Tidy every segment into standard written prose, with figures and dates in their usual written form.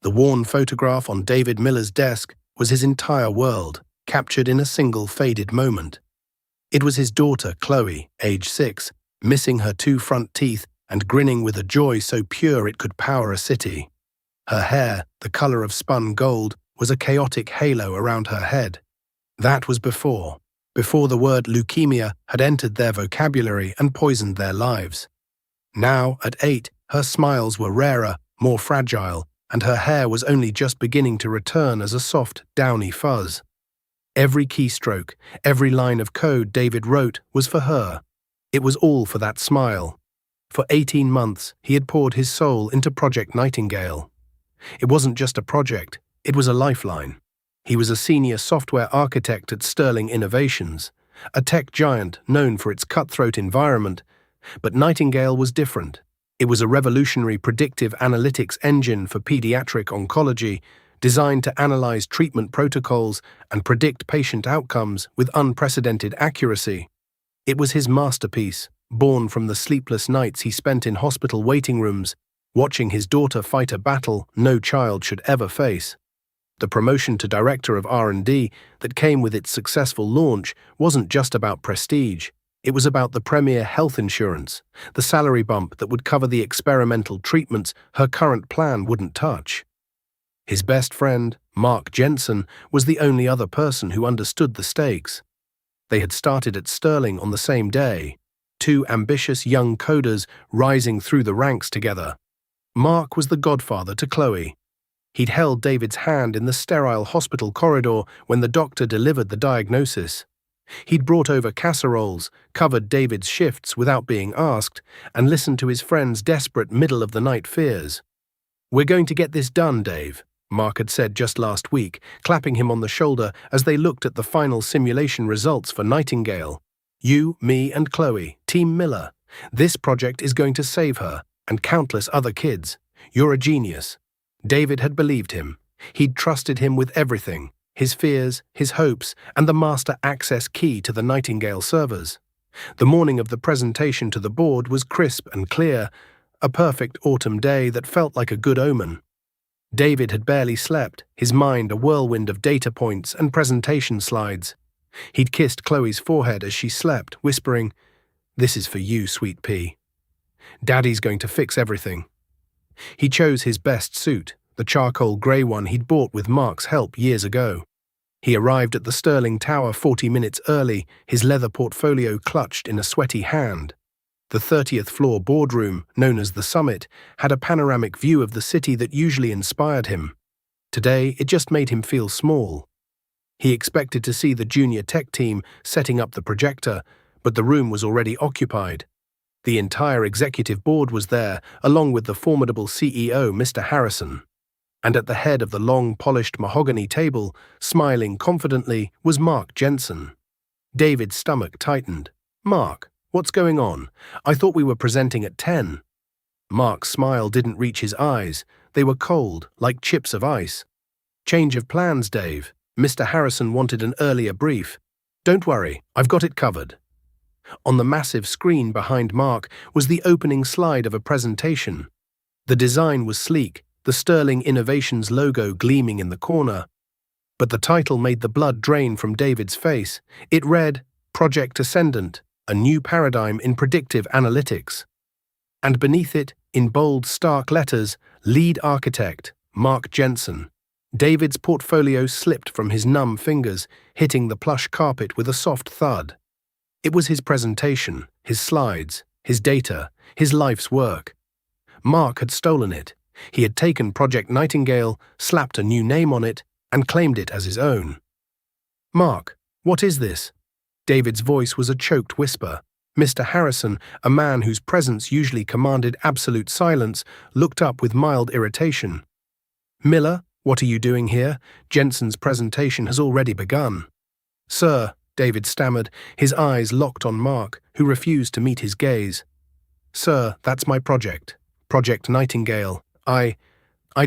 The worn photograph on David Miller's desk was his entire world, captured in a single faded moment. It was his daughter, Chloe, age 6, missing her 2 front teeth and grinning with a joy so pure it could power a city. Her hair, the color of spun gold, was a chaotic halo around her head. That was before the word leukemia had entered their vocabulary and poisoned their lives. Now, at 8, her smiles were rarer, more fragile, and her hair was only just beginning to return as a soft, downy fuzz. Every keystroke, every line of code David wrote was for her. It was all for that smile. For 18 months, he had poured his soul into Project Nightingale. It wasn't just a project, it was a lifeline. He was a senior software architect at Sterling Innovations, a tech giant known for its cutthroat environment. But Nightingale was different. It was a revolutionary predictive analytics engine for pediatric oncology, designed to analyze treatment protocols and predict patient outcomes with unprecedented accuracy. It was his masterpiece, born from the sleepless nights he spent in hospital waiting rooms, watching his daughter fight a battle no child should ever face. The promotion to director of R&D that came with its successful launch wasn't just about prestige. It was about the premier health insurance, the salary bump that would cover the experimental treatments her current plan wouldn't touch. His best friend, Mark Jensen, was the only other person who understood the stakes. They had started at Sterling on the same day, 2 ambitious young coders rising through the ranks together. Mark was the godfather to Chloe. He'd held David's hand in the sterile hospital corridor when the doctor delivered the diagnosis. He'd brought over casseroles, covered David's shifts without being asked, and listened to his friend's desperate middle-of-the-night fears. "We're going to get this done, Dave," Mark had said just last week, clapping him on the shoulder as they looked at the final simulation results for Nightingale. "You, me, and Chloe, Team Miller. This project is going to save her, and countless other kids. You're a genius." David had believed him. He'd trusted him with everything, his fears, his hopes, and the master access key to the Nightingale servers. The morning of the presentation to the board was crisp and clear, a perfect autumn day that felt like a good omen. David had barely slept, his mind a whirlwind of data points and presentation slides. He'd kissed Chloe's forehead as she slept, whispering, "This is for you, sweet pea. Daddy's going to fix everything." He chose his best suit, the charcoal grey one he'd bought with Mark's help years ago. He arrived at the Sterling Tower 40 minutes early, his leather portfolio clutched in a sweaty hand. The 30th floor boardroom, known as the Summit, had a panoramic view of the city that usually inspired him. Today, it just made him feel small. He expected to see the junior tech team setting up the projector, but the room was already occupied. The entire executive board was there, along with the formidable CEO, Mr. Harrison. And at the head of the long, polished mahogany table, smiling confidently, was Mark Jensen. David's stomach tightened. "Mark, what's going on? I thought we were presenting at 10. Mark's smile didn't reach his eyes. They were cold, like chips of ice. "Change of plans, Dave. Mr. Harrison wanted an earlier brief. Don't worry, I've got it covered." On the massive screen behind Mark was the opening slide of a presentation. The design was sleek, the Sterling Innovations logo gleaming in the corner. But the title made the blood drain from David's face. It read, "Project Ascendant, a new paradigm in predictive analytics." And beneath it, in bold, stark letters, "Lead Architect, Mark Jensen." David's portfolio slipped from his numb fingers, hitting the plush carpet with a soft thud. It was his presentation, his slides, his data, his life's work. Mark had stolen it. He had taken Project Nightingale, slapped a new name on it, and claimed it as his own. "Mark, what is this?" David's voice was a choked whisper. Mr. Harrison, a man whose presence usually commanded absolute silence, looked up with mild irritation. "Miller, what are you doing here? Jensen's presentation has already begun." "Sir," David stammered, his eyes locked on Mark, who refused to meet his gaze. "Sir, that's my project. Project Nightingale. I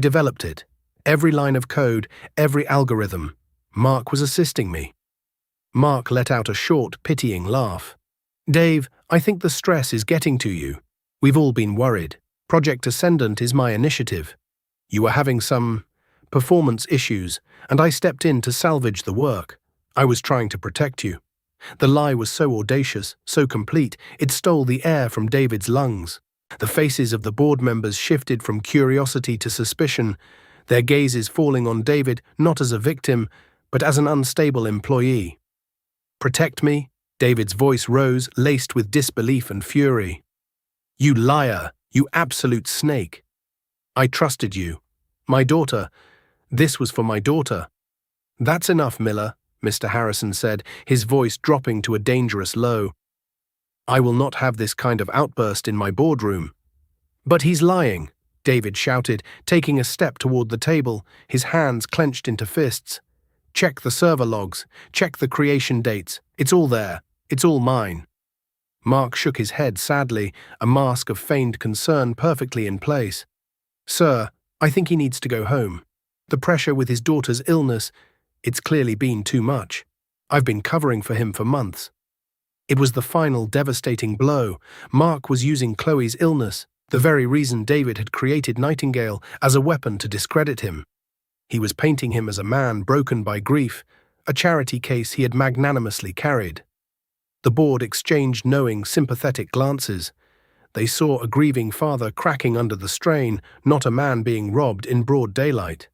developed it. Every line of code, every algorithm. Mark was assisting me." Mark let out a short, pitying laugh. "Dave, I think the stress is getting to you. We've all been worried. Project Ascendant is my initiative. You were having some performance issues, and I stepped in to salvage the work. I was trying to protect you." The lie was so audacious, so complete, it stole the air from David's lungs. The faces of the board members shifted from curiosity to suspicion, their gazes falling on David not as a victim, but as an unstable employee. "Protect me?" David's voice rose, laced with disbelief and fury. "You liar! You absolute snake! I trusted you. My daughter. This was for my daughter." "That's enough, Miller," Mr. Harrison said, his voice dropping to a dangerous low. "I will not have this kind of outburst in my boardroom." "But he's lying," David shouted, taking a step toward the table, his hands clenched into fists. "Check the server logs. Check the creation dates. It's all there. It's all mine." Mark shook his head sadly, a mask of feigned concern perfectly in place. "Sir, I think he needs to go home. The pressure with his daughter's illness, it's clearly been too much. I've been covering for him for months." It was the final devastating blow. Mark was using Chloe's illness, the very reason David had created Nightingale, as a weapon to discredit him. He was painting him as a man broken by grief, a charity case he had magnanimously carried. The board exchanged knowing, sympathetic glances. They saw a grieving father cracking under the strain, not a man being robbed in broad daylight.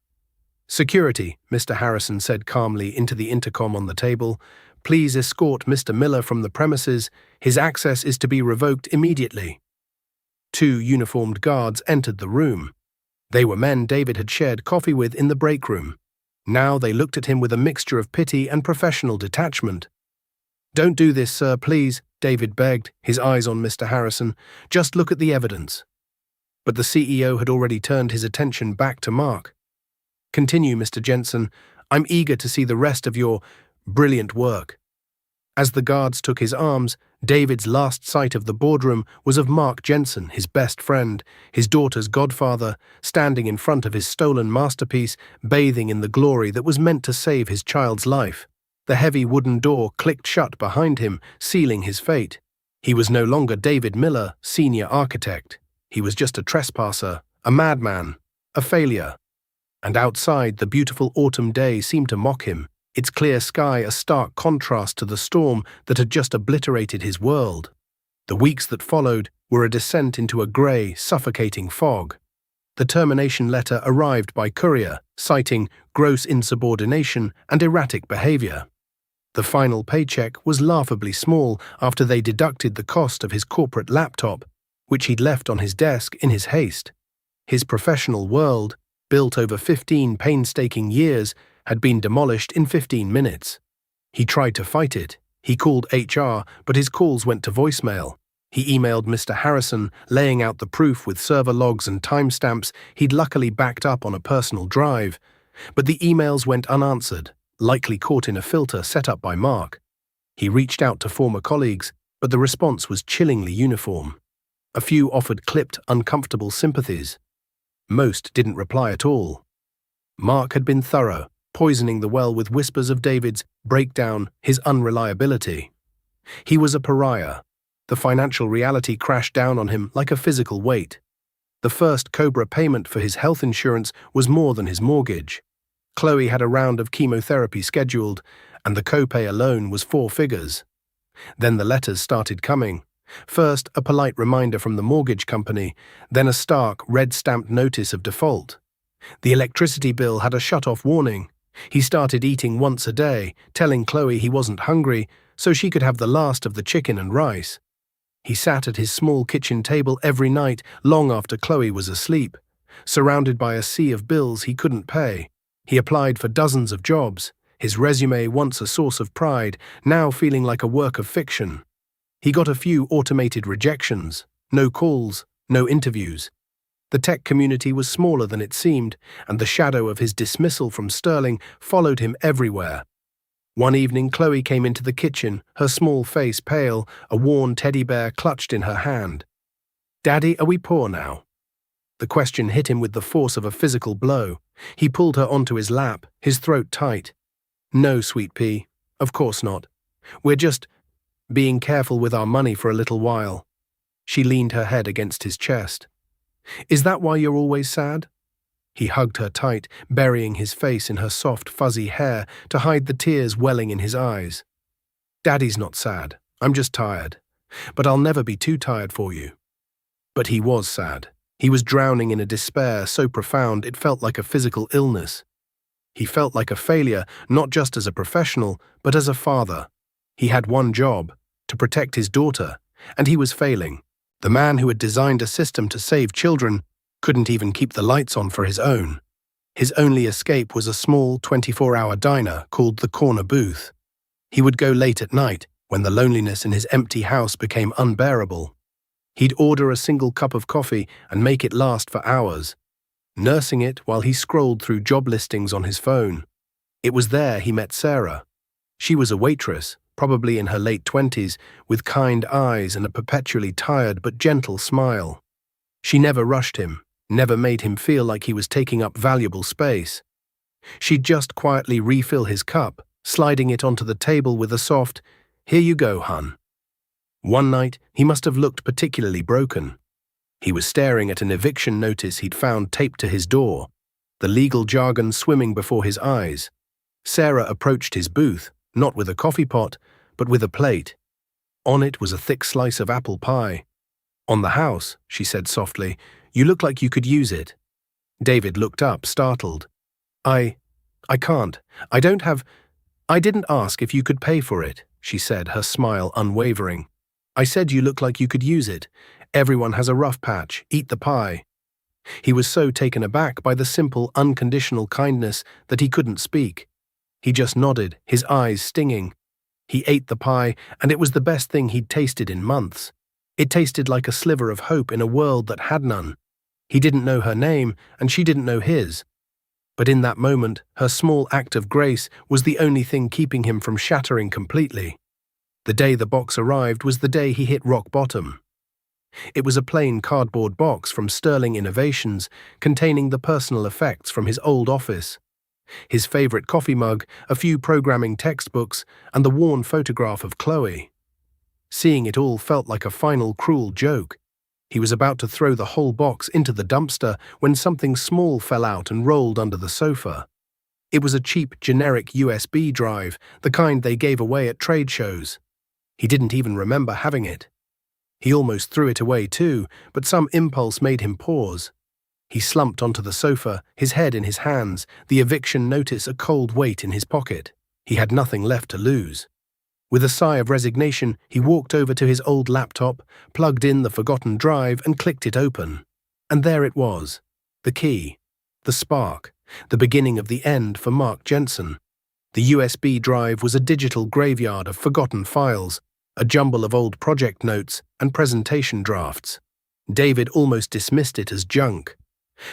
"Security," Mr. Harrison said calmly into the intercom on the table. "Please escort Mr. Miller from the premises. His access is to be revoked immediately." 2 uniformed guards entered the room. They were men David had shared coffee with in the break room. Now they looked at him with a mixture of pity and professional detachment. "Don't do this, sir, please," David begged, his eyes on Mr. Harrison. "Just look at the evidence." But the CEO had already turned his attention back to Mark. "Continue, Mr. Jensen. I'm eager to see the rest of your brilliant work." As the guards took his arms, David's last sight of the boardroom was of Mark Jensen, his best friend, his daughter's godfather, standing in front of his stolen masterpiece, bathing in the glory that was meant to save his child's life. The heavy wooden door clicked shut behind him, sealing his fate. He was no longer David Miller, senior architect. He was just a trespasser, a madman, a failure. And outside, the beautiful autumn day seemed to mock him, its clear sky a stark contrast to the storm that had just obliterated his world. The weeks that followed were a descent into a grey, suffocating fog. The termination letter arrived by courier, citing gross insubordination and erratic behavior. The final paycheck was laughably small after they deducted the cost of his corporate laptop, which he'd left on his desk in his haste. His professional world, built over 15 painstaking years, had been demolished in 15 minutes. He tried to fight it. He called HR, but his calls went to voicemail. He emailed Mr. Harrison, laying out the proof with server logs and timestamps he'd luckily backed up on a personal drive. But the emails went unanswered, likely caught in a filter set up by Mark. He reached out to former colleagues, but the response was chillingly uniform. A few offered clipped, uncomfortable sympathies. Most didn't reply at all. Mark had been thorough, poisoning the well with whispers of David's breakdown, his unreliability. He was a pariah. The financial reality crashed down on him like a physical weight. The first Cobra payment for his health insurance was more than his mortgage. Chloe had a round of chemotherapy scheduled, and the copay alone was 4 figures. Then the letters started coming. First, a polite reminder from the mortgage company, then a stark, red-stamped notice of default. The electricity bill had a shut-off warning. He started eating once a day, telling Chloe he wasn't hungry, so she could have the last of the chicken and rice. He sat at his small kitchen table every night, long after Chloe was asleep. Surrounded by a sea of bills he couldn't pay. He applied for dozens of jobs, his resume once a source of pride, now feeling like a work of fiction. He got a few automated rejections, no calls, no interviews. The tech community was smaller than it seemed, and the shadow of his dismissal from Sterling followed him everywhere. One evening, Chloe came into the kitchen, her small face pale, a worn teddy bear clutched in her hand. "Daddy, are we poor now?" The question hit him with the force of a physical blow. He pulled her onto his lap, his throat tight. "No, sweet pea, of course not. We're just being careful with our money for a little while." She leaned her head against his chest. "Is that why you're always sad?" He hugged her tight, burying his face in her soft, fuzzy hair to hide the tears welling in his eyes. "Daddy's not sad. I'm just tired. But I'll never be too tired for you." But he was sad. He was drowning in a despair so profound it felt like a physical illness. He felt like a failure, not just as a professional, but as a father. He had one job, to protect his daughter, and he was failing. The man who had designed a system to save children couldn't even keep the lights on for his own. His only escape was a small 24-hour diner called the Corner Booth. He would go late at night, when the loneliness in his empty house became unbearable. He'd order a single cup of coffee and make it last for hours, nursing it while he scrolled through job listings on his phone. It was there he met Sarah. She was a waitress, probably in her late 20s, with kind eyes and a perpetually tired but gentle smile. She never rushed him, never made him feel like he was taking up valuable space. She'd just quietly refill his cup, sliding it onto the table with a soft, "Here you go, hun." One night, he must have looked particularly broken. He was staring at an eviction notice he'd found taped to his door, the legal jargon swimming before his eyes. Sarah approached his booth, not with a coffee pot, but with a plate. On it was a thick slice of apple pie. "On the house," she said softly. "You look like you could use it." David looked up, startled. I can't. I didn't ask if you could pay for it," she said, her smile unwavering. "I said you look like you could use it. Everyone has a rough patch. Eat the pie." He was so taken aback by the simple, unconditional kindness that he couldn't speak. He just nodded, his eyes stinging. He ate the pie, and it was the best thing he'd tasted in months. It tasted like a sliver of hope in a world that had none. He didn't know her name, and she didn't know his. But in that moment, her small act of grace was the only thing keeping him from shattering completely. The day the box arrived was the day he hit rock bottom. It was a plain cardboard box from Sterling Innovations, containing the personal effects from his old office. His favorite coffee mug, a few programming textbooks, and the worn photograph of Chloe. Seeing it all felt like a final cruel joke. He was about to throw the whole box into the dumpster when something small fell out and rolled under the sofa. It was a cheap, generic USB drive, the kind they gave away at trade shows. He didn't even remember having it. He almost threw it away too, but some impulse made him pause. He slumped onto the sofa, his head in his hands, the eviction notice a cold weight in his pocket. He had nothing left to lose. With a sigh of resignation, he walked over to his old laptop, plugged in the forgotten drive and clicked it open. And there it was, the key, the spark, the beginning of the end for Mark Jensen. The USB drive was a digital graveyard of forgotten files, a jumble of old project notes and presentation drafts. David almost dismissed it as junk.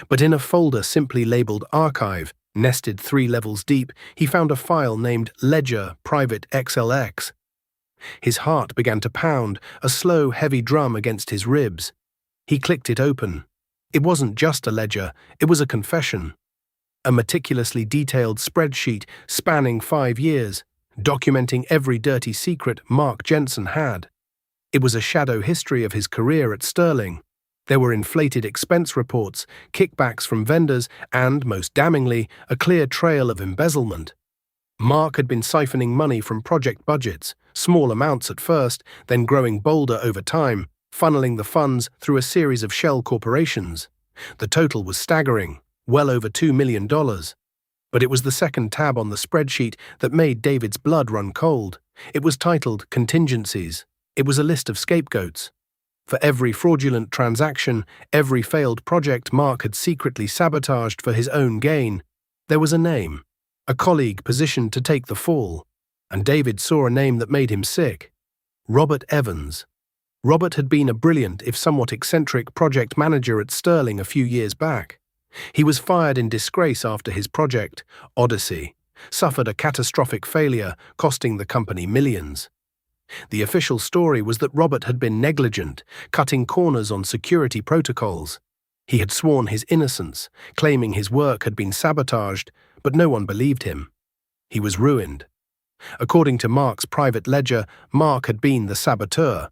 But in a folder simply labeled Archive, nested 3 levels deep, he found a file named Ledger Private XLX. His heart began to pound, a slow, heavy drum against his ribs. He clicked it open. It wasn't just a ledger, it was a confession. A meticulously detailed spreadsheet spanning 5 years, documenting every dirty secret Mark Jensen had. It was a shadow history of his career at Sterling. There were inflated expense reports, kickbacks from vendors, and, most damningly, a clear trail of embezzlement. Mark had been siphoning money from project budgets, small amounts at first, then growing bolder over time, funneling the funds through a series of shell corporations. The total was staggering, well over $2 million. But it was the second tab on the spreadsheet that made David's blood run cold. It was titled Contingencies. It was a list of scapegoats. For every fraudulent transaction, every failed project Mark had secretly sabotaged for his own gain, there was a name, a colleague positioned to take the fall, and David saw a name that made him sick. Robert Evans. Robert had been a brilliant, if somewhat eccentric, project manager at Sterling a few years back. He was fired in disgrace after his project, Odyssey, suffered a catastrophic failure, costing the company millions. The official story was that Robert had been negligent, cutting corners on security protocols. He had sworn his innocence, claiming his work had been sabotaged, but no one believed him. He was ruined. According to Mark's private ledger, Mark had been the saboteur.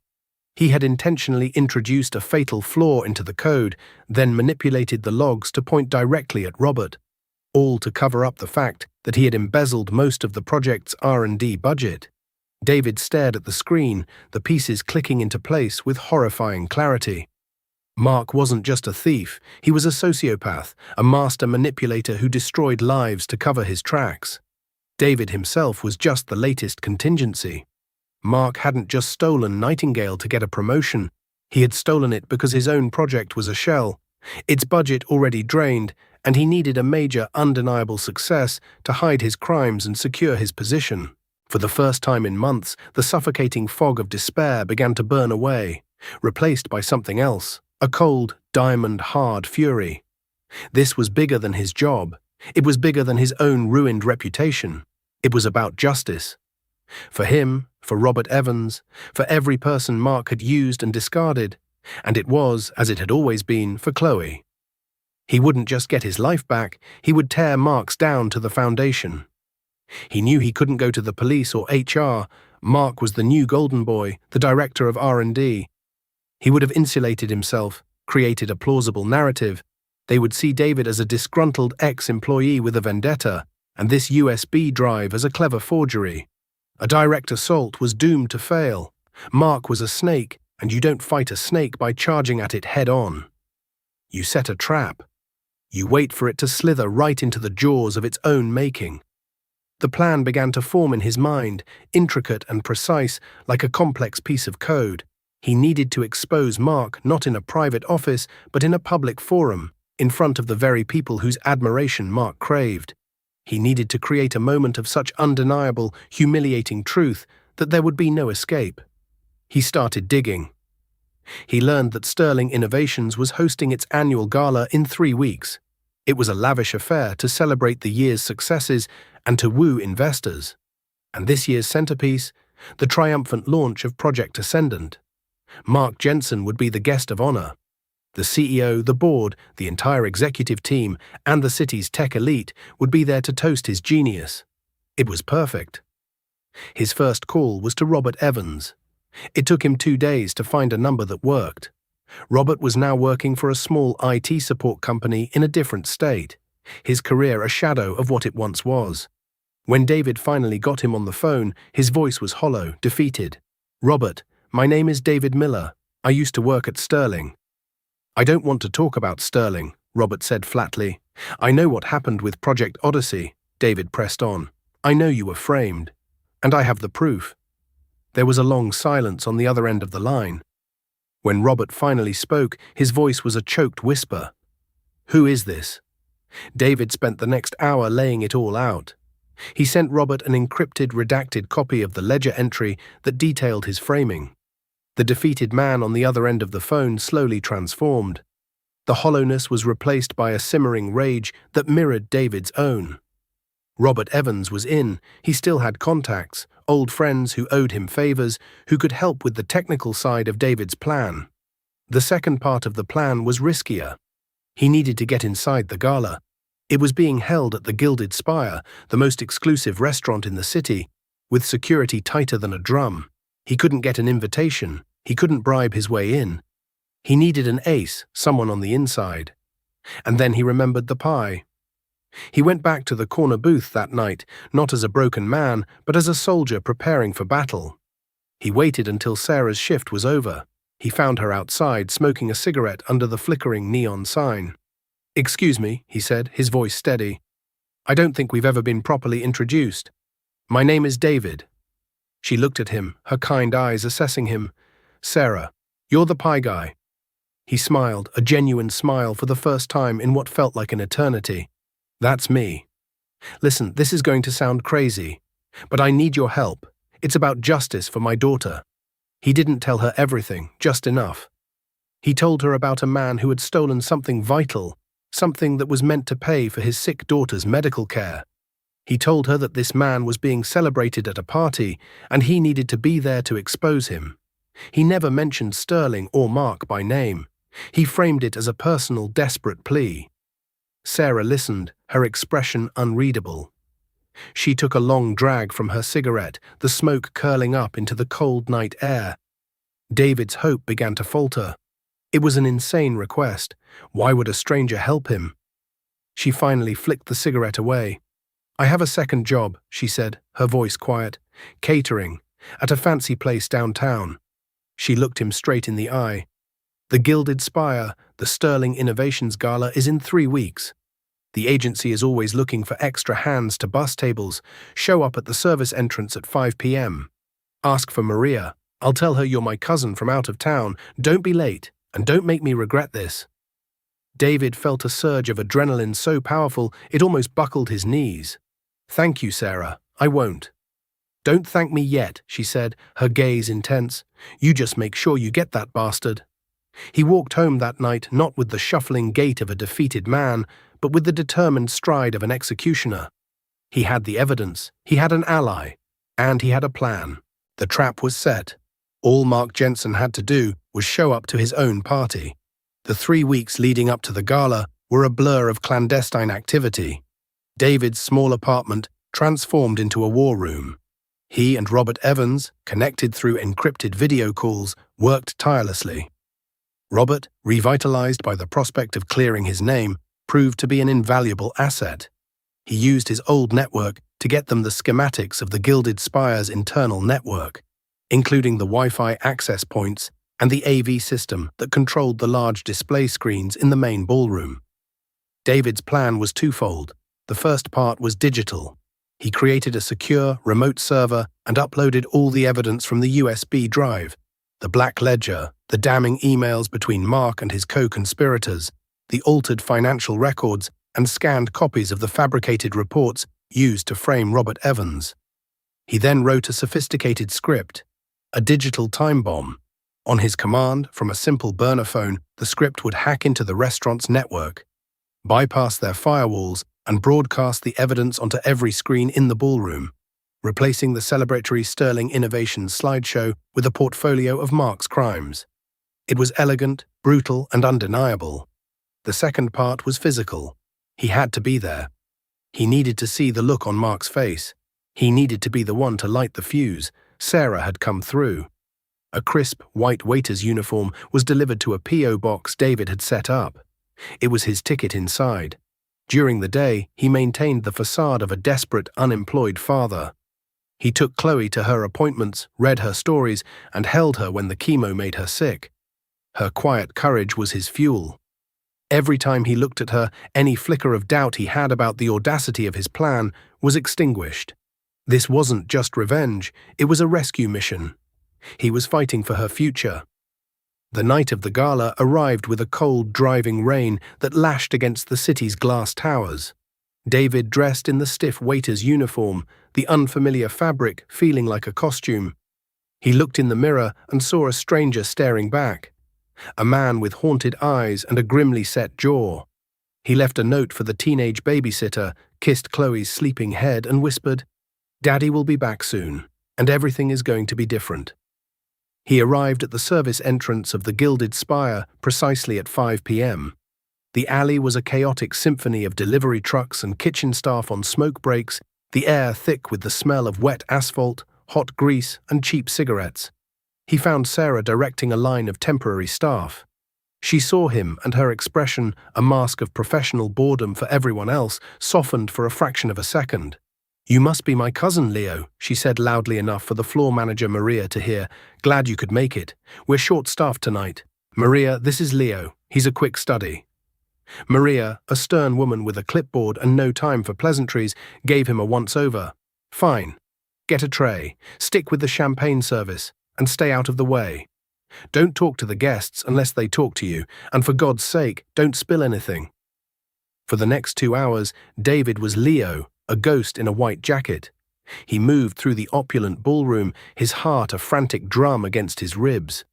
He had intentionally introduced a fatal flaw into the code, then manipulated the logs to point directly at Robert, all to cover up the fact that he had embezzled most of the project's R&D budget. David stared at the screen, the pieces clicking into place with horrifying clarity. Mark wasn't just a thief, he was a sociopath, a master manipulator who destroyed lives to cover his tracks. David himself was just the latest contingency. Mark hadn't just stolen Nightingale to get a promotion, he had stolen it because his own project was a shell, its budget already drained, and he needed a major, undeniable success to hide his crimes and secure his position. For the first time in months, the suffocating fog of despair began to burn away, replaced by something else, a cold, diamond-hard fury. This was bigger than his job. It was bigger than his own ruined reputation. It was about justice. For him, for Robert Evans, for every person Mark had used and discarded, and it was, as it had always been, for Chloe. He wouldn't just get his life back, he would tear Mark's down to the foundation. He knew he couldn't go to the police or HR. Mark was the new golden boy, the director of R&D. He would have insulated himself, created a plausible narrative. They would see David as a disgruntled ex-employee with a vendetta, and this USB drive as a clever forgery. A direct assault was doomed to fail. Mark was a snake, and you don't fight a snake by charging at it head-on. You set a trap. You wait for it to slither right into the jaws of its own making. The plan began to form in his mind, intricate and precise, like a complex piece of code. He needed to expose Mark not in a private office, but in a public forum, in front of the very people whose admiration Mark craved. He needed to create a moment of such undeniable, humiliating truth that there would be no escape. He started digging. He learned that Sterling Innovations was hosting its annual gala in 3 weeks. It was a lavish affair to celebrate the year's successes and to woo investors. And this year's centerpiece, the triumphant launch of Project Ascendant. Mark Jensen would be the guest of honor. The CEO, the board, the entire executive team, and the city's tech elite would be there to toast his genius. It was perfect. His first call was to Robert Evans. It took him 2 days to find a number that worked. Robert was now working for a small IT support company in a different state, his career a shadow of what it once was. When David finally got him on the phone, his voice was hollow, defeated. "Robert, my name is David Miller. I used to work at Sterling." "I don't want to talk about Sterling," Robert said flatly. "I know what happened with Project Odyssey," David pressed on. "I know you were framed. And I have the proof." There was a long silence on the other end of the line. When Robert finally spoke, his voice was a choked whisper. "Who is this?" David spent the next hour laying it all out. He sent Robert an encrypted, redacted copy of the ledger entry that detailed his framing. The defeated man on the other end of the phone slowly transformed. The hollowness was replaced by a simmering rage that mirrored David's own. Robert Evans was in. He still had contacts, old friends who owed him favors, who could help with the technical side of David's plan. The second part of the plan was riskier. He needed to get inside the gala. It was being held at the Gilded Spire, the most exclusive restaurant in the city, with security tighter than a drum. He couldn't get an invitation. He couldn't bribe his way in. He needed an ace, someone on the inside. And then he remembered the pie. He went back to the corner booth that night, not as a broken man, but as a soldier preparing for battle. He waited until Sarah's shift was over. He found her outside, smoking a cigarette under the flickering neon sign. "Excuse me," he said, his voice steady. "I don't think we've ever been properly introduced. My name is David." She looked at him, her kind eyes assessing him. "Sarah, you're the pie guy." He smiled, a genuine smile for the first time in what felt like an eternity. "That's me. Listen, this is going to sound crazy, but I need your help. It's about justice for my daughter." He didn't tell her everything, just enough. He told her about a man who had stolen something vital, something that was meant to pay for his sick daughter's medical care. He told her that this man was being celebrated at a party, and he needed to be there to expose him. He never mentioned Sterling or Mark by name. He framed it as a personal, desperate plea. Sarah listened, her expression unreadable. She took a long drag from her cigarette, the smoke curling up into the cold night air. David's hope began to falter. It was an insane request. Why would a stranger help him? She finally flicked the cigarette away. "I have a second job," she said, her voice quiet. "Catering, at a fancy place downtown." She looked him straight in the eye. "The Gilded Spire, the Sterling Innovations Gala, is in 3 weeks. The agency is always looking for extra hands to bus tables. Show up at the service entrance at 5 p.m. Ask for Maria. I'll tell her you're my cousin from out of town. Don't be late, and don't make me regret this." David felt a surge of adrenaline so powerful it almost buckled his knees. "Thank you, Sarah. I won't." "Don't thank me yet," she said, her gaze intense. "You just make sure you get that bastard." He walked home that night not with the shuffling gait of a defeated man, but with the determined stride of an executioner. He had the evidence, he had an ally, and he had a plan. The trap was set. All Mark Jensen had to do was show up to his own party. The 3 weeks leading up to the gala were a blur of clandestine activity. David's small apartment transformed into a war room. He and Robert Evans, connected through encrypted video calls, worked tirelessly. Robert, revitalized by the prospect of clearing his name, proved to be an invaluable asset. He used his old network to get them the schematics of the Gilded Spire's internal network, including the Wi-Fi access points and the AV system that controlled the large display screens in the main ballroom. David's plan was twofold. The first part was digital. He created a secure, remote server and uploaded all the evidence from the USB drive: the Black Ledger, the damning emails between Mark and his co-conspirators, the altered financial records, and scanned copies of the fabricated reports used to frame Robert Evans. He then wrote a sophisticated script, a digital time bomb. On his command, from a simple burner phone, the script would hack into the restaurant's network, bypass their firewalls, and broadcast the evidence onto every screen in the ballroom, replacing the celebratory Sterling Innovations slideshow with a portfolio of Mark's crimes. It was elegant, brutal, and undeniable. The second part was physical. He had to be there. He needed to see the look on Mark's face. He needed to be the one to light the fuse. Sarah had come through. A crisp, white waiter's uniform was delivered to a P.O. box David had set up. It was his ticket inside. During the day, he maintained the facade of a desperate, unemployed father. He took Chloe to her appointments, read her stories, and held her when the chemo made her sick. Her quiet courage was his fuel. Every time he looked at her, any flicker of doubt he had about the audacity of his plan was extinguished. This wasn't just revenge, it was a rescue mission. He was fighting for her future. The night of the gala arrived with a cold, driving rain that lashed against the city's glass towers. David dressed in the stiff waiter's uniform, the unfamiliar fabric feeling like a costume. He looked in the mirror and saw a stranger staring back. A man with haunted eyes and a grimly set jaw. He left a note for the teenage babysitter, kissed Chloe's sleeping head and whispered, "Daddy will be back soon, and everything is going to be different." He arrived at the service entrance of the Gilded Spire precisely at 5 p.m. The alley was a chaotic symphony of delivery trucks and kitchen staff on smoke breaks, the air thick with the smell of wet asphalt, hot grease, and cheap cigarettes. He found Sarah directing a line of temporary staff. She saw him, and her expression, a mask of professional boredom for everyone else, softened for a fraction of a second. "You must be my cousin, Leo," she said loudly enough for the floor manager Maria to hear. "Glad you could make it. We're short-staffed tonight. Maria, this is Leo. He's a quick study." Maria, a stern woman with a clipboard and no time for pleasantries, gave him a once-over. "Fine. Get a tray. Stick with the champagne service. And stay out of the way. Don't talk to the guests unless they talk to you, and for God's sake, don't spill anything." For the next 2 hours, David was Leo, a ghost in a white jacket. He moved through the opulent ballroom, his heart a frantic drum against his ribs.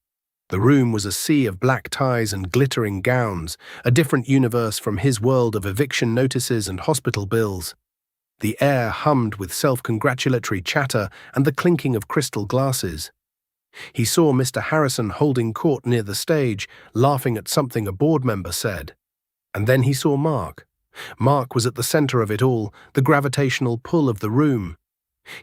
The room was a sea of black ties and glittering gowns, a different universe from his world of eviction notices and hospital bills. The air hummed with self-congratulatory chatter and the clinking of crystal glasses. He saw Mr. Harrison holding court near the stage, laughing at something a board member said. And then he saw Mark. Mark was at the center of it all, the gravitational pull of the room.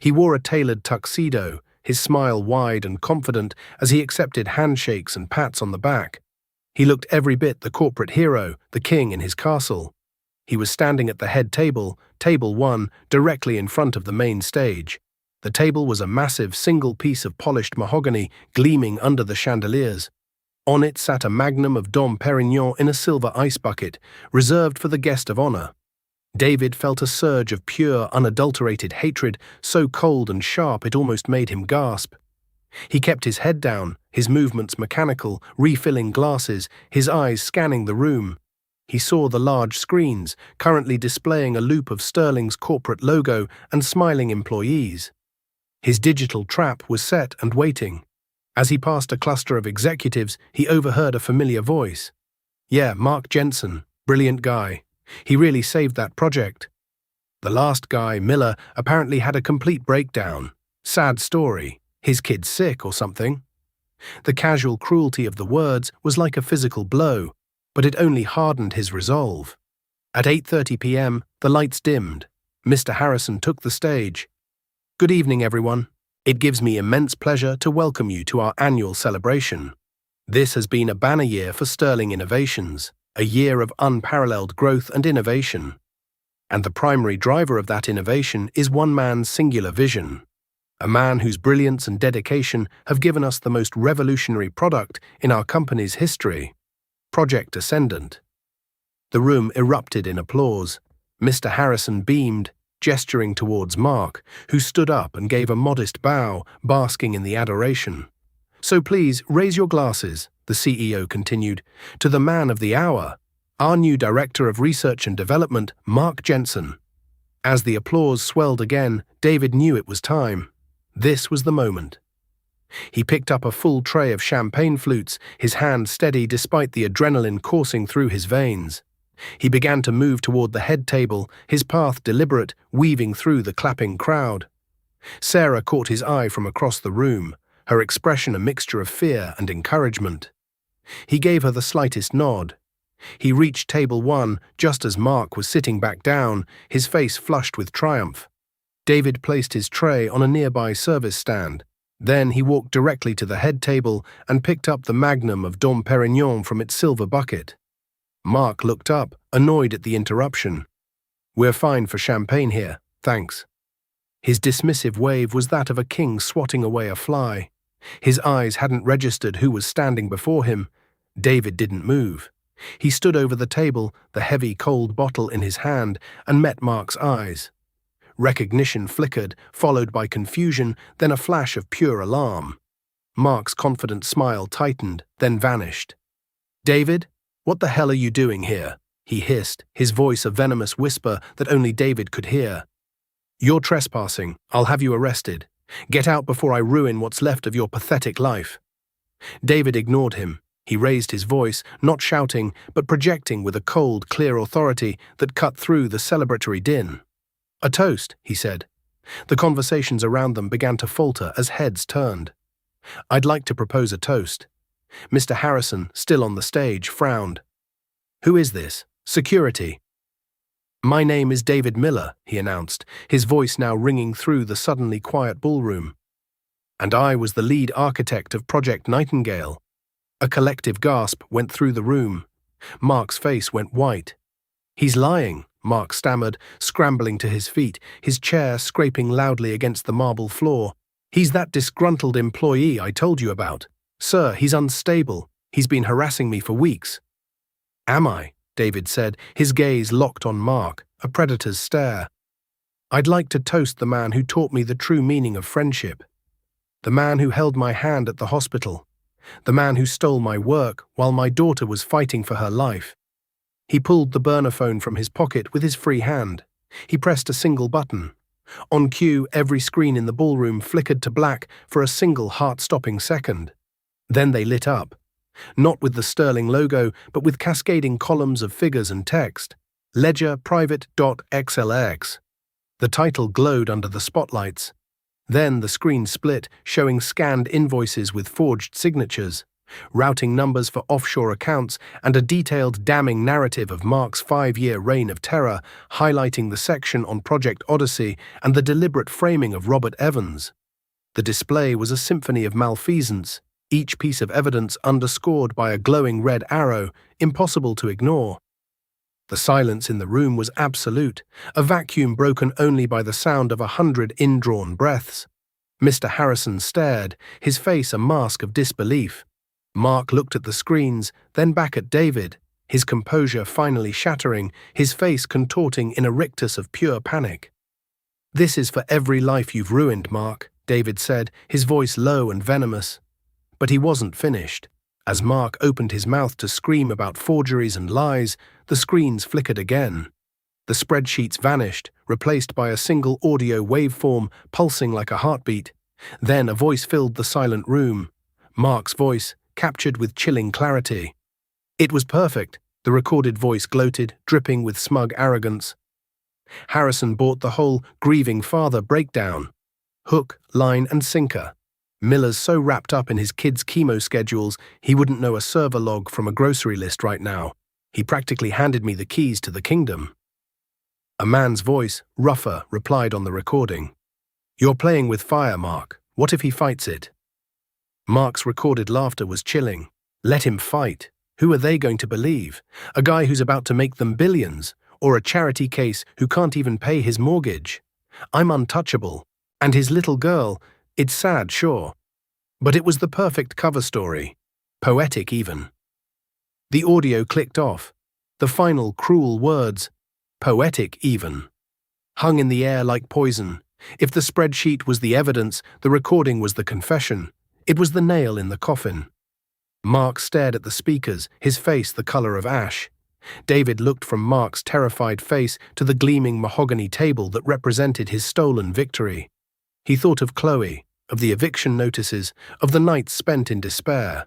He wore a tailored tuxedo, his smile wide and confident as he accepted handshakes and pats on the back. He looked every bit the corporate hero, the king in his castle. He was standing at the head table, table 1, directly in front of the main stage. The table was a massive single piece of polished mahogany gleaming under the chandeliers. On it sat a magnum of Dom Perignon in a silver ice bucket, reserved for the guest of honor. David felt a surge of pure, unadulterated hatred, so cold and sharp it almost made him gasp. He kept his head down, his movements mechanical, refilling glasses, his eyes scanning the room. He saw the large screens, currently displaying a loop of Sterling's corporate logo and smiling employees. His digital trap was set and waiting. As he passed a cluster of executives, he overheard a familiar voice. "Yeah, Mark Jensen, brilliant guy. He really saved that project." The last guy, Miller, apparently had a complete breakdown. Sad story. His kid sick or something. The casual cruelty of the words was like a physical blow, but it only hardened his resolve. At 8:30 p.m., the lights dimmed. Mr. Harrison took the stage. "Good evening, everyone. It gives me immense pleasure to welcome you to our annual celebration. This has been a banner year for Sterling Innovations, a year of unparalleled growth and innovation. And the primary driver of that innovation is one man's singular vision. A man whose brilliance and dedication have given us the most revolutionary product in our company's history. Project Ascendant." The room erupted in applause. Mr. Harrison beamed, gesturing towards Mark, who stood up and gave a modest bow, basking in the adoration. "So please raise your glasses," the CEO continued, "to the man of the hour, our new Director of Research and Development, Mark Jensen." As the applause swelled again, David knew it was time. This was the moment. He picked up a full tray of champagne flutes, his hand steady despite the adrenaline coursing through his veins. He began to move toward the head table, his path deliberate, weaving through the clapping crowd. Sarah caught his eye from across the room, her expression a mixture of fear and encouragement. He gave her the slightest nod. He reached table 1 just as Mark was sitting back down, his face flushed with triumph. David placed his tray on a nearby service stand. Then he walked directly to the head table and picked up the magnum of Dom Perignon from its silver bucket. Mark looked up, annoyed at the interruption. "We're fine for champagne here, thanks." His dismissive wave was that of a king swatting away a fly. His eyes hadn't registered who was standing before him. David didn't move. He stood over the table, the heavy, cold bottle in his hand, and met Mark's eyes. Recognition flickered, followed by confusion, then a flash of pure alarm. Mark's confident smile tightened, then vanished. "David, what the hell are you doing here?" he hissed, his voice a venomous whisper that only David could hear. "You're trespassing. I'll have you arrested. Get out before I ruin what's left of your pathetic life." David ignored him. He raised his voice, not shouting, but projecting with a cold, clear authority that cut through the celebratory din. "A toast," he said. The conversations around them began to falter as heads turned. "I'd like to propose a toast." Mr. Harrison, still on the stage, frowned. "Who is this? Security." "My name is David Miller," he announced, his voice now ringing through the suddenly quiet ballroom. "And I was the lead architect of Project Nightingale." A collective gasp went through the room. Mark's face went white. "He's lying," Mark stammered, scrambling to his feet, his chair scraping loudly against the marble floor. "He's that disgruntled employee I told you about. Sir, he's unstable. He's been harassing me for weeks." "Am I?" David said, his gaze locked on Mark, a predator's stare. "I'd like to toast the man who taught me the true meaning of friendship. The man who held my hand at the hospital. The man who stole my work while my daughter was fighting for her life." He pulled the burner phone from his pocket with his free hand. He pressed a single button. On cue, every screen in the ballroom flickered to black for a single heart-stopping second. Then they lit up. Not with the Sterling logo, but with cascading columns of figures and text. Ledger Private.xlx. The title glowed under the spotlights. Then the screen split, showing scanned invoices with forged signatures, routing numbers for offshore accounts, and a detailed damning narrative of Mark's 5-year reign of terror, highlighting the section on Project Odyssey and the deliberate framing of Robert Evans. The display was a symphony of malfeasance, each piece of evidence underscored by a glowing red arrow, impossible to ignore. The silence in the room was absolute, a vacuum broken only by the sound of 100 indrawn breaths. Mr. Harrison stared, his face a mask of disbelief. Mark looked at the screens, then back at David, his composure finally shattering, his face contorting in a rictus of pure panic. "This is for every life you've ruined, Mark," David said, his voice low and venomous. But he wasn't finished. As Mark opened his mouth to scream about forgeries and lies, the screens flickered again. The spreadsheets vanished, replaced by a single audio waveform pulsing like a heartbeat. Then a voice filled the silent room. Mark's voice, captured with chilling clarity. "It was perfect," the recorded voice gloated, dripping with smug arrogance. Harrison bought the whole grieving father breakdown. Hook, line, and sinker. Miller's so wrapped up in his kids' chemo schedules, he wouldn't know a server log from a grocery list right now. He practically handed me the keys to the kingdom. A man's voice, rougher, replied on the recording. "You're playing with fire, Mark. What if he fights it?" Mark's recorded laughter was chilling. Let him fight. Who are they going to believe? A guy who's about to make them billions, or a charity case who can't even pay his mortgage? I'm untouchable. And his little girl, it's sad, sure. But it was the perfect cover story. Poetic, even. The audio clicked off. The final cruel words, poetic even, hung in the air like poison. If the spreadsheet was the evidence, the recording was the confession. It was the nail in the coffin. Mark stared at the speakers, his face the color of ash. David looked from Mark's terrified face to the gleaming mahogany table that represented his stolen victory. He thought of Chloe, of the eviction notices, of the nights spent in despair.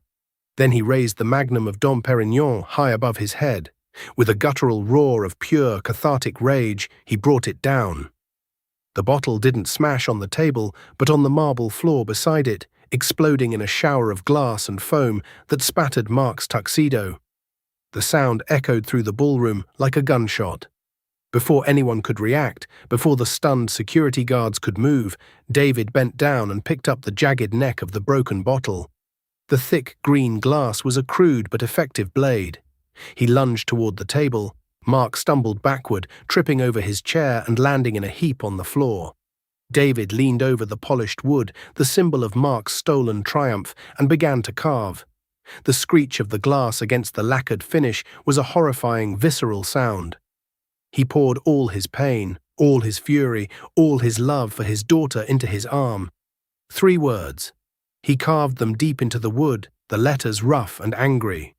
Then he raised the magnum of Dom Perignon high above his head. With a guttural roar of pure, cathartic rage, he brought it down. The bottle didn't smash on the table, but on the marble floor beside it, exploding in a shower of glass and foam that spattered Mark's tuxedo. The sound echoed through the ballroom like a gunshot. Before anyone could react, before the stunned security guards could move, David bent down and picked up the jagged neck of the broken bottle. The thick green glass was a crude but effective blade. He lunged toward the table. Mark stumbled backward, tripping over his chair and landing in a heap on the floor. David leaned over the polished wood, the symbol of Mark's stolen triumph, and began to carve. The screech of the glass against the lacquered finish was a horrifying, visceral sound. He poured all his pain, all his fury, all his love for his daughter into his arm. 3 words. He carved them deep into the wood, the letters rough and angry.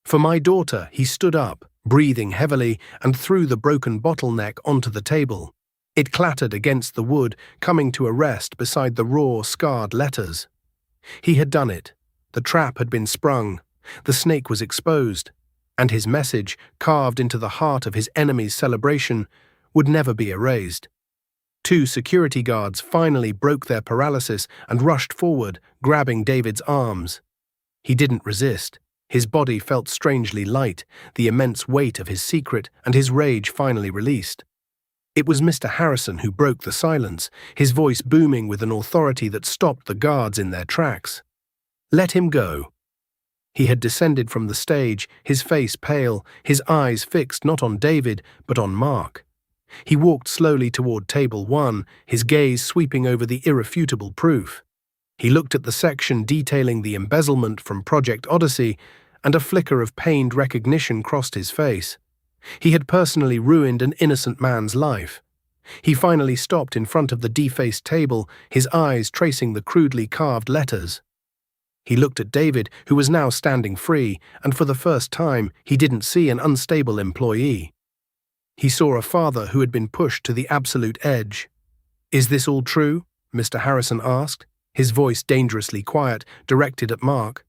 "For my daughter," he stood up, breathing heavily, and threw the broken bottleneck onto the table. It clattered against the wood, coming to a rest beside the raw, scarred letters. He had done it. The trap had been sprung. The snake was exposed. And his message, carved into the heart of his enemy's celebration, would never be erased. 2 security guards finally broke their paralysis and rushed forward, grabbing David's arms. He didn't resist. His body felt strangely light, the immense weight of his secret and his rage finally released. It was Mr. Harrison who broke the silence, his voice booming with an authority that stopped the guards in their tracks. "Let him go." He had descended from the stage, his face pale, his eyes fixed not on David, but on Mark. He walked slowly toward table 1, his gaze sweeping over the irrefutable proof. He looked at the section detailing the embezzlement from Project Odyssey, and a flicker of pained recognition crossed his face. He had personally ruined an innocent man's life. He finally stopped in front of the defaced table, his eyes tracing the crudely carved letters. He looked at David, who was now standing free, and for the first time he didn't see an unstable employee. He saw a father who had been pushed to the absolute edge. "Is this all true?" Mr. Harrison asked, his voice dangerously quiet, directed at Mark.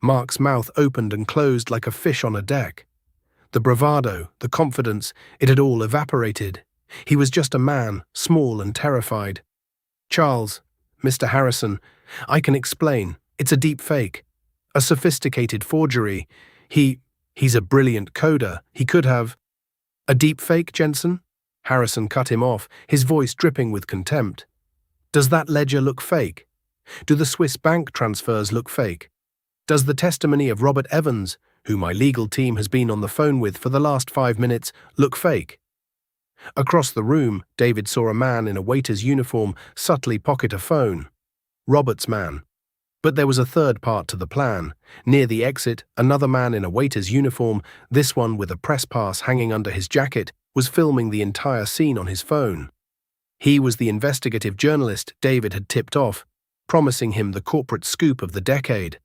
Mark's mouth opened and closed like a fish on a deck. The bravado, the confidence, it had all evaporated. He was just a man, small and terrified. "Charles, Mr. Harrison, I can explain. It's a deep fake. A sophisticated forgery. He's a brilliant coder. He could have—" "A deep fake, Jensen?" Harrison cut him off, his voice dripping with contempt. "Does that ledger look fake? Do the Swiss bank transfers look fake? Does the testimony of Robert Evans, who my legal team has been on the phone with for the last 5 minutes, look fake? Across the room, David saw a man in a waiter's uniform subtly pocket a phone. Robert's man. But there was a third part to the plan. Near the exit, another man in a waiter's uniform, this one with a press pass hanging under his jacket, was filming the entire scene on his phone. He was the investigative journalist David had tipped off, promising him the corporate scoop of the decade.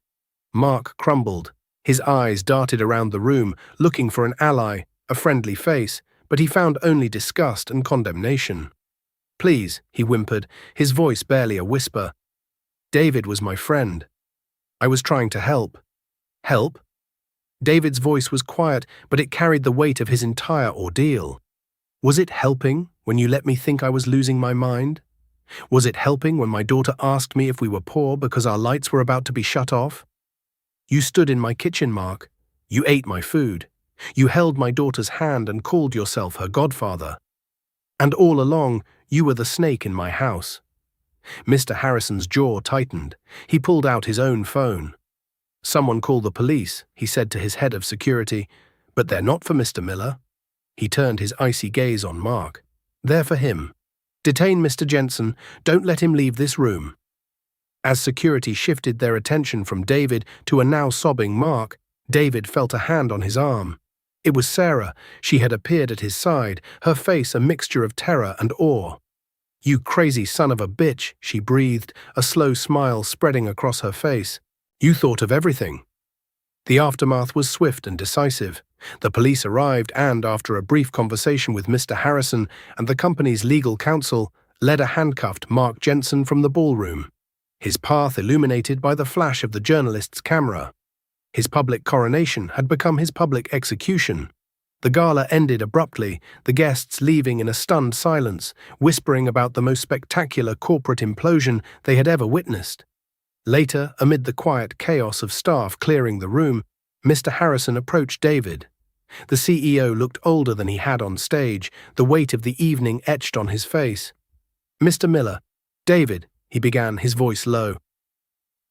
Mark crumbled. His eyes darted around the room, looking for an ally, a friendly face, but he found only disgust and condemnation. "Please," he whimpered, his voice barely a whisper. "David was my friend. I was trying to help." "Help?" David's voice was quiet, but it carried the weight of his entire ordeal. "Was it helping when you let me think I was losing my mind? Was it helping when my daughter asked me if we were poor because our lights were about to be shut off? You stood in my kitchen, Mark. You ate my food. You held my daughter's hand and called yourself her godfather. And all along, you were the snake in my house." Mr. Harrison's jaw tightened. He pulled out his own phone. "Someone call the police," he said to his head of security. "But they're not for Mr. Miller." He turned his icy gaze on Mark. "They're for him. Detain Mr. Jensen. Don't let him leave this room." As security shifted their attention from David to a now sobbing Mark, David felt a hand on his arm. It was Sarah. She had appeared at his side, her face a mixture of terror and awe. "You crazy son of a bitch," she breathed, a slow smile spreading across her face. "You thought of everything." The aftermath was swift and decisive. The police arrived and, after a brief conversation with Mr. Harrison and the company's legal counsel, led a handcuffed Mark Jensen from the ballroom, his path illuminated by the flash of the journalist's camera. His public coronation had become his public execution. The gala ended abruptly, the guests leaving in a stunned silence, whispering about the most spectacular corporate implosion they had ever witnessed. Later, amid the quiet chaos of staff clearing the room, Mr. Harrison approached David. The CEO looked older than he had on stage, the weight of the evening etched on his face. "Mr. Miller, David," he began, his voice low.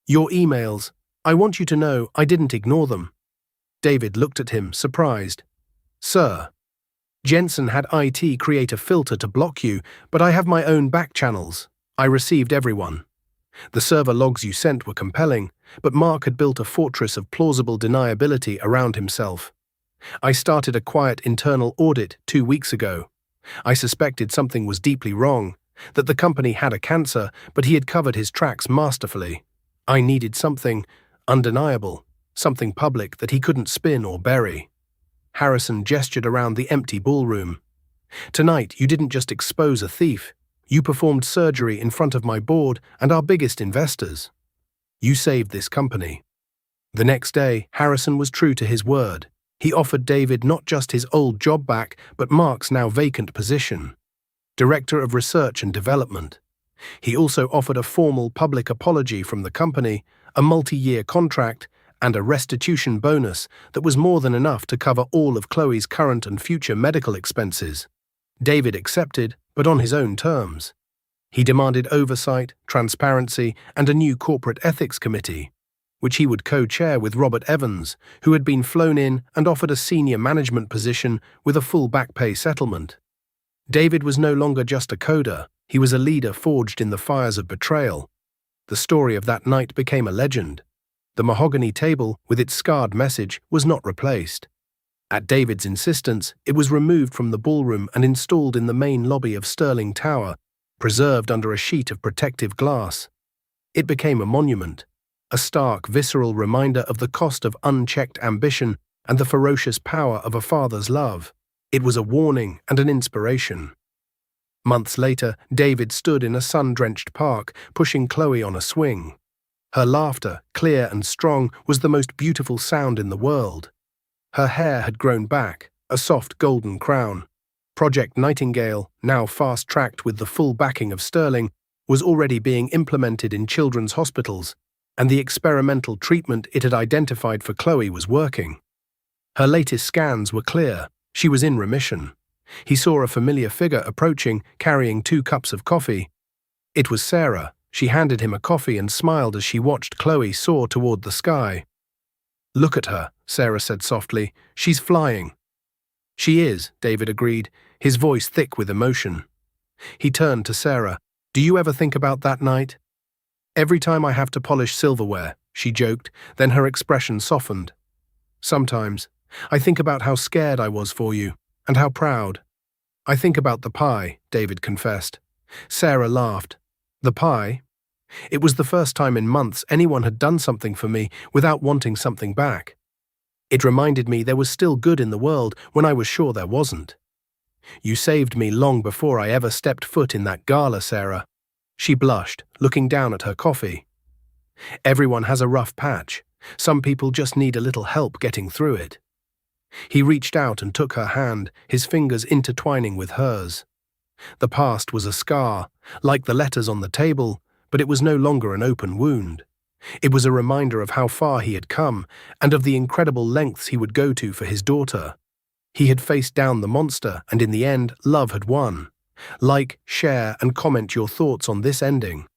"Your emails. I want you to know I didn't ignore them." David looked at him, surprised. "Sir, Jensen had IT create a filter to block you, but I have my own back channels. I received everyone. The server logs you sent were compelling, but Mark had built a fortress of plausible deniability around himself. I started a quiet internal audit 2 weeks ago. I suspected something was deeply wrong, that the company had a cancer, but he had covered his tracks masterfully. I needed something undeniable, something public that he couldn't spin or bury." Harrison gestured around the empty ballroom. "Tonight, you didn't just expose a thief. You performed surgery in front of my board and our biggest investors. You saved this company." The next day, Harrison was true to his word. He offered David not just his old job back, but Mark's now vacant position, Director of Research and Development. He also offered a formal public apology from the company, a multi-year contract, and a restitution bonus that was more than enough to cover all of Chloe's current and future medical expenses. David accepted, but on his own terms. He demanded oversight, transparency, and a new corporate ethics committee, which he would co-chair with Robert Evans, who had been flown in and offered a senior management position with a full back pay settlement. David was no longer just a coder, he was a leader forged in the fires of betrayal. The story of that night became a legend. The mahogany table, with its scarred message, was not replaced. At David's insistence, it was removed from the ballroom and installed in the main lobby of Sterling Tower, preserved under a sheet of protective glass. It became a monument, a stark, visceral reminder of the cost of unchecked ambition and the ferocious power of a father's love. It was a warning and an inspiration. Months later, David stood in a sun-drenched park, pushing Chloe on a swing. Her laughter, clear and strong, was the most beautiful sound in the world. Her hair had grown back, a soft golden crown. Project Nightingale, now fast-tracked with the full backing of Sterling, was already being implemented in children's hospitals, and the experimental treatment it had identified for Chloe was working. Her latest scans were clear. She was in remission. He saw a familiar figure approaching, carrying 2 cups of coffee. It was Sarah. She handed him a coffee and smiled as she watched Chloe soar toward the sky. "Look at her," Sarah said softly. "She's flying." "She is," David agreed, his voice thick with emotion. He turned to Sarah. "Do you ever think about that night?" "Every time I have to polish silverware," she joked, then her expression softened. "Sometimes. I think about how scared I was for you, and how proud." "I think about the pie," David confessed. Sarah laughed. "The pie?" It was the first time in months anyone had done something for me without wanting something back. It reminded me there was still good in the world when I was sure there wasn't. "You saved me long before I ever stepped foot in that gala, Sarah." She blushed, looking down at her coffee. "Everyone has a rough patch. Some people just need a little help getting through it." He reached out and took her hand, his fingers intertwining with hers. The past was a scar, like the letters on the table, but it was no longer an open wound. It was a reminder of how far he had come and of the incredible lengths he would go to for his daughter. He had faced down the monster, and in the end, love had won. Like, share, and comment your thoughts on this ending.